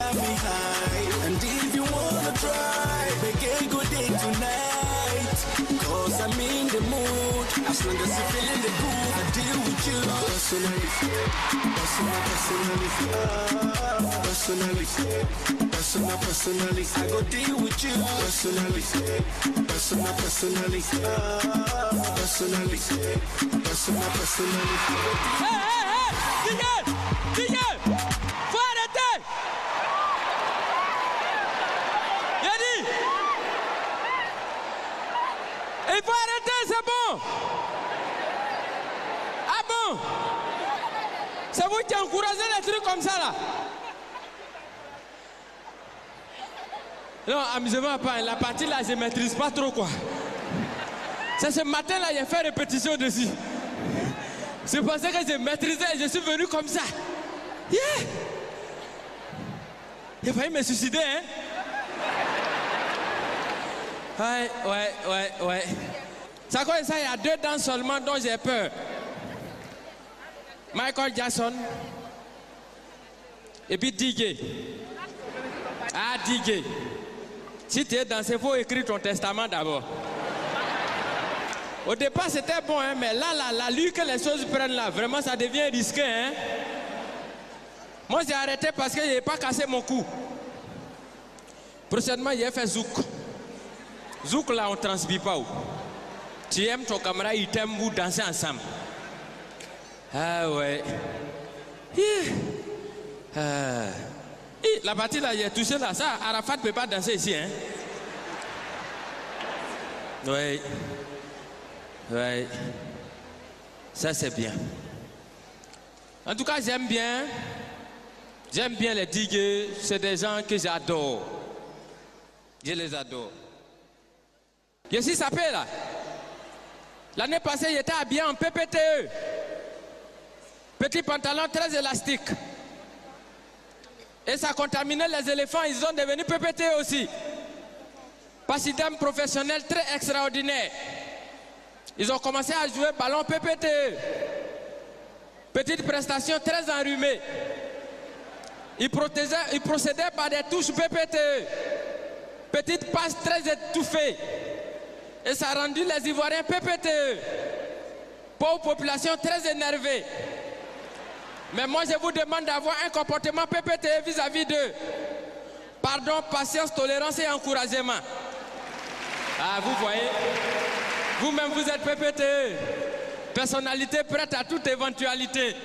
And if you wanna try, make a good day tonight. Cause I'm in the mood. As long as you're feeling the groove, I deal with you. Personally, I go deal with you. Personally. DJ, faut arrêter. Il faut arrêter, c'est bon. Ah bon? C'est vous qui encouragez les trucs comme ça là? Non, amusez-moi pas, la partie là je maîtrise pas trop quoi. C'est ce matin là, j'ai fait répétition dessus. C'est pour ça que j'ai maîtrisé et je suis venu comme ça. Yeah! J'ai failli me suicider, hein? Ouais. Ça comme ça, il y a 2 danses seulement dont j'ai peur. Michael Jackson et puis DJ. Ah, DJ. Si tu es dansé, il faut écrire ton testament d'abord. Au départ, c'était bon, hein, mais là, l'allure que les choses prennent là, vraiment, ça devient risqué. Hein. Moi, j'ai arrêté parce que je n'ai pas cassé mon cou. Prochainement, j'ai fait zouk. Zouk, là, on ne transmet pas. Tu aimes ton camarade, il t'aime, vous dansez ensemble. Ah ouais. La partie là, j'ai touché là. Ça, Arafat ne peut pas danser ici. Hein. Oui. Ça, c'est bien. En tout cas, j'aime bien les DJ. C'est des gens que j'adore. Je les adore. Je suis sapé là. L'année passée, j'étais habillé en PPTE. Petit pantalon très élastique. Et ça contaminait les éléphants, ils sont devenus PPTE aussi. Passidem professionnel très extraordinaire. Ils ont commencé à jouer ballon PPTE. Petite prestation très enrhumée. Ils procédaient par des touches PPTE. Petite passe très étouffée. Et ça a rendu les Ivoiriens PPTE. Pauvre population très énervée. Mais moi je vous demande d'avoir un comportement PPTE vis-à-vis d'eux. Pardon, patience, tolérance et encouragement. Ah, vous voyez, vous-même vous êtes PPTE. Personnalité prête à toute éventualité.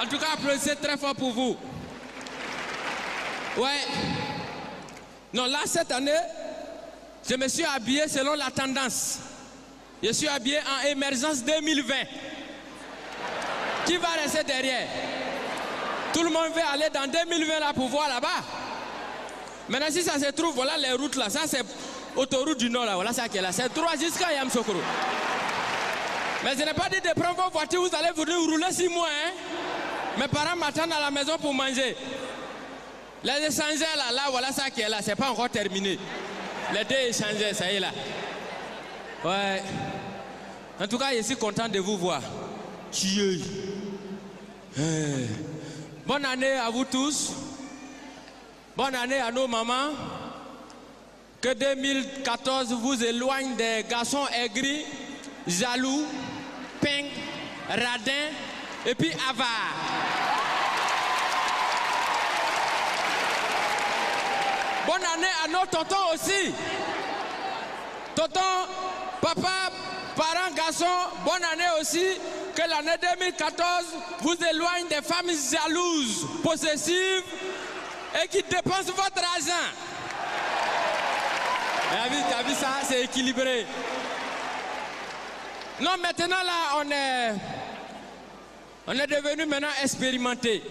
En tout cas, applaudissez très fort pour vous. Ouais. Non, là, cette année, je me suis habillé selon la tendance. Je suis habillé en émergence 2020. Qui va rester derrière? Tout le monde veut aller dans 2020 là pour voir là-bas. Maintenant, si ça se trouve, voilà les routes là. Ça, c'est autoroute du Nord là. Voilà ça qui est là. C'est droit jusqu'à Yamoussoukro. Mais je n'ai pas dit de prendre vos voitures. Vous allez venir rouler 6 mois. Hein? Mes parents m'attendent à la maison pour manger. Les échangeurs là, voilà ça qui est là. C'est pas encore terminé. Les 2 échangeurs, ça y est là. Ouais. En tout cas, je suis content de vous voir. Bonne année à vous tous. Bonne année à nos mamans. Que 2014 vous éloigne des garçons aigris, jaloux, ping, radins et puis avares. Bonne année à nos tontons aussi. Tonton, papa, parents, garçons, bonne année aussi. Que l'année 2014 vous éloigne des femmes jalouses, possessives et qui dépensent votre argent. T'as vu ça, c'est équilibré. Non, maintenant là, on est devenu maintenant expérimenté.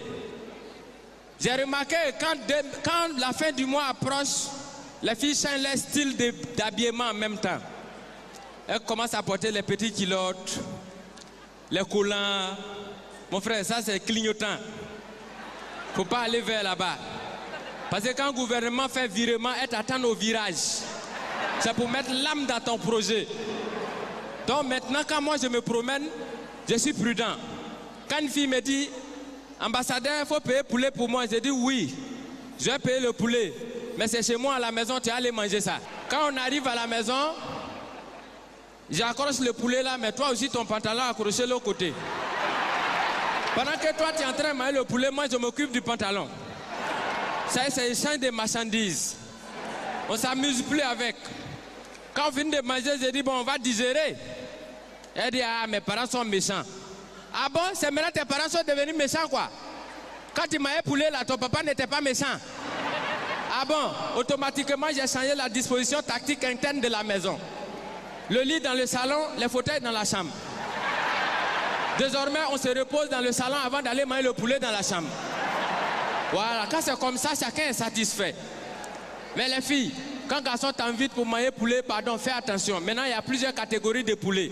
J'ai remarqué quand la fin du mois approche, les filles changent leur style d'habillement en même temps. Elles commencent à porter les petites culottes, les collants. Mon frère, ça c'est clignotant. Faut pas aller vers là-bas. Parce que quand le gouvernement fait virement, elle t'attend au virage. C'est pour mettre l'âme dans ton projet. Donc maintenant, quand moi je me promène, je suis prudent. Quand une fille me dit, ambassadeur, il faut payer poulet pour moi, je dis oui. Je vais payer le poulet. Mais c'est chez moi à la maison, tu vas aller manger ça. Quand on arrive à la maison, j'accroche le poulet là, mais toi aussi ton pantalon accroché de l'autre côté. Pendant que toi tu es en train de manger le poulet, moi je m'occupe du pantalon. Ça c'est échange de marchandises. On ne s'amuse plus avec. Quand on finit de manger, je dis bon, on va digérer. Elle dit ah, mes parents sont méchants. Ah bon, c'est maintenant tes parents sont devenus méchants quoi? Quand tu m'as poulet là, ton papa n'était pas méchant. Ah bon, automatiquement j'ai changé la disposition tactique interne de la maison. Le lit dans le salon, les fauteuils dans la chambre. Désormais, on se repose dans le salon avant d'aller manger le poulet dans la chambre. Voilà, quand c'est comme ça, chacun est satisfait. Mais les filles, quand garçon t'invite pour manger poulet, pardon, fais attention. Maintenant, il y a plusieurs catégories de poulet.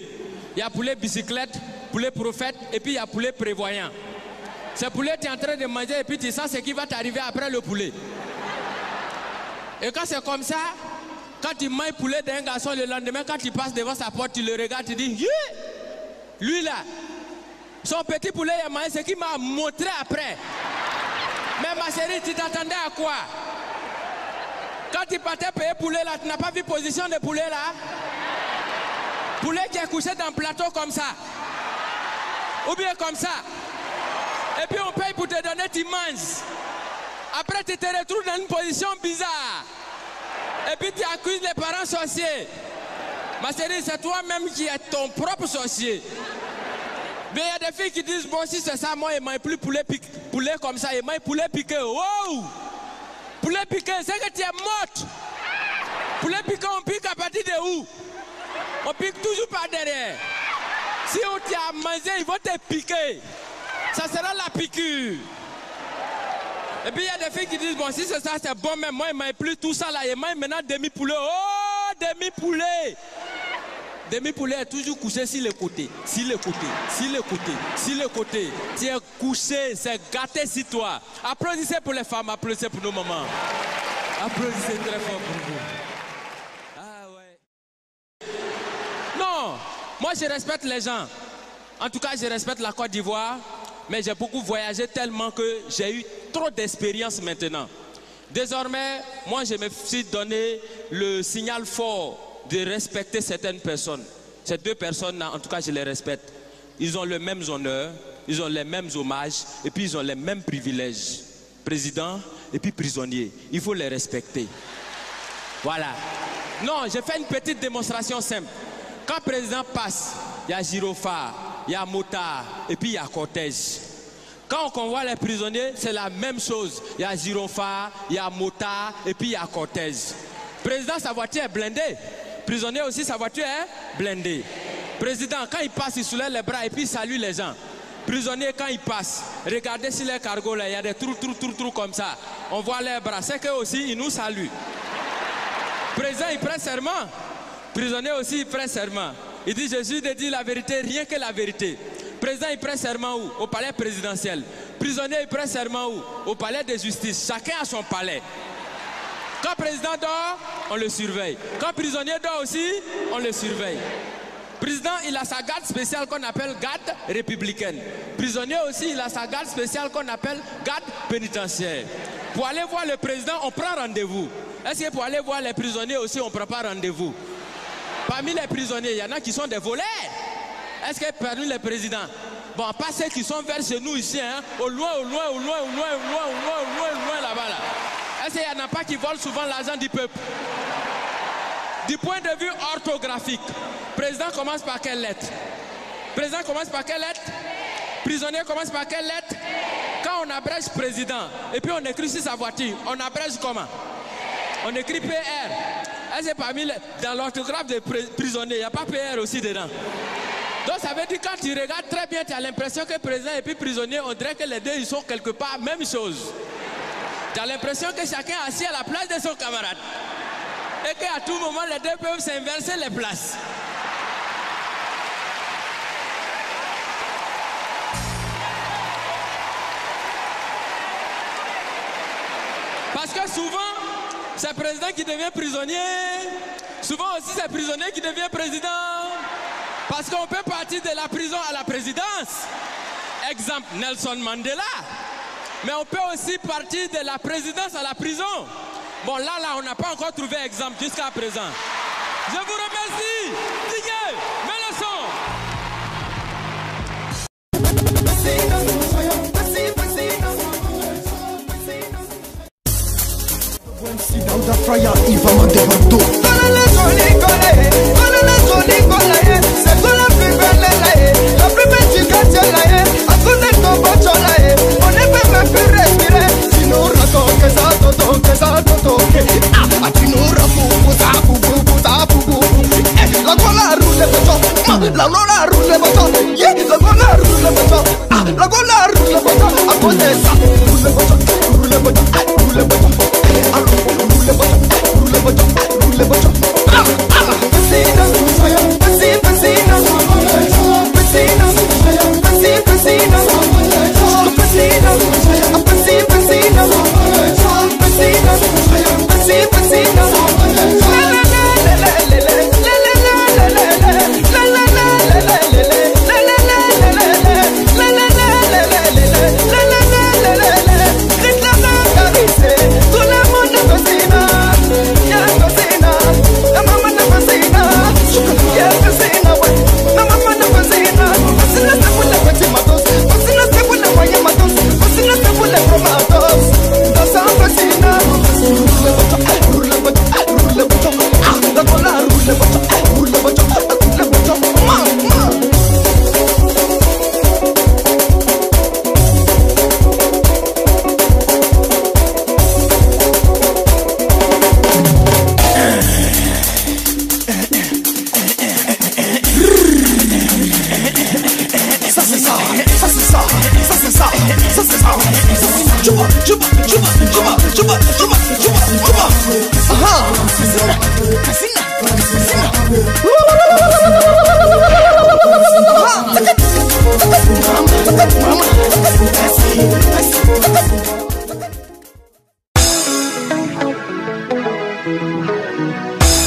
Il y a poulet bicyclette, poulet prophète, et puis il y a poulet prévoyant. Ce poulet, tu es en train de manger et puis tu sens ce qui va t'arriver après le poulet. Et quand c'est comme ça, quand tu manges poulet d'un garçon le lendemain, quand tu passes devant sa porte, tu le regardes, tu dis, yeah! Lui là, son petit poulet, il a mangé ce qu'il m'a montré après. Mais ma chérie, tu t'attendais à quoi? Quand tu partais payer poulet là, tu n'as pas vu position de poulet là? Poulet qui est couché dans un plateau comme ça. Ou bien comme ça. Et puis on paye pour te donner, tu manges. Après tu te retrouves dans une position bizarre. Et puis tu accuses les parents sorciers. Ma chérie, c'est toi-même qui es ton propre sorcier. Mais il y a des filles qui disent, bon si c'est ça, moi je ne mange plus poulet comme ça, je mange poulet piqué. Wow! Poulet piqué, c'est que tu es morte. Poulet piqué, on pique à partir de où? On pique toujours par derrière. Si on t'a mangé, ils vont te piquer. Ça sera la piqûre. Et puis il y a des filles qui disent, bon si c'est ça, c'est bon, mais moi je ne mange plus tout ça là, je mange maintenant demi-poulet. Oh, demi-poulet! Demi-poulet est toujours couché sur le côté, sur le côté, sur le côté, sur le côté. Tu es couché, c'est gâté sur toi. Applaudissez pour les femmes, applaudissez pour nos mamans. Applaudissez très fort pour vous. Ah ouais. Non, moi je respecte les gens. En tout cas, je respecte la Côte d'Ivoire, mais j'ai beaucoup voyagé tellement que j'ai eu trop d'expérience maintenant. Désormais, moi je me suis donné le signal fort de respecter certaines personnes. Ces deux personnes-là, en tout cas, je les respecte. Ils ont les mêmes honneurs, ils ont les mêmes hommages, et puis ils ont les mêmes privilèges. Président et puis prisonnier. Il faut les respecter. Voilà. Non, je fais une petite démonstration simple. Quand le président passe, il y a gyrophare, il y a motard, et puis il y a cortège. Quand on convoie les prisonniers, c'est la même chose. Il y a gyrophare, il y a motard, et puis il y a cortège. Président, sa voiture est blindée. Prisonnier aussi, sa voiture est blindée. Président, quand il passe, il soulève les bras et puis il salue les gens. Prisonnier, quand il passe, regardez sur les cargos là, il y a des trous comme ça. On voit les bras, c'est qu'eux aussi, ils nous saluent. Président, il prête serment. Prisonnier aussi, il prête serment. Il dit, Jésus de dire la vérité, rien que la vérité. Président, il prête serment où? Au palais présidentiel. Prisonnier, il prête serment où? Au palais de justice. Chacun a son palais. Quand le président dort, on le surveille. Quand le prisonnier dort aussi, on le surveille. Président, il a sa garde spéciale qu'on appelle garde républicaine. Prisonnier aussi, il a sa garde spéciale qu'on appelle garde pénitentiaire. Pour aller voir le président, on prend rendez-vous. Est-ce que pour aller voir les prisonniers aussi, on ne prend pas rendez-vous? Parmi les prisonniers, il y en a qui sont des voleurs. Est-ce que parmi les présidents, bon, pas ceux qui sont vers chez nous ici, hein, au loin là-bas là. Est-ce qu'il n'y en a pas qui volent souvent l'argent du peuple? Du point de vue orthographique, président commence par quelle lettre? Président commence par quelle lettre? Prisonnier commence par quelle lettre? Quand on abrège président et puis on écrit sur sa voiture, on abrège comment? On écrit PR. Est-ce que parmi dans l'orthographe des prisonniers, il n'y a pas PR aussi dedans? Donc ça veut dire quand tu regardes très bien, tu as l'impression que président et puis prisonnier, on dirait que les deux ils sont quelque part même chose. Tu as l'impression que chacun est assis à la place de son camarade. Et qu'à tout moment, les deux peuvent s'inverser les places. Parce que souvent, c'est le président qui devient prisonnier. Souvent aussi, c'est le prisonnier qui devient président. Parce qu'on peut partir de la prison à la présidence. Exemple, Nelson Mandela. Mais on peut aussi partir de la présidence à la prison. Bon, là, on n'a pas encore trouvé exemple jusqu'à présent. Je vous remercie. Diguez, mets le son. La gola roule le bâton, yeah, la gola roule le bâton, la gola roule le bâton, à cause de ça, roule le bâton, roule le bâton, roule le bâton, roule le bâton, roule le bâton, roule le bâton, Pacina, pacina, pacina, pacina, pacina, pacina,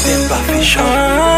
Demba Vision.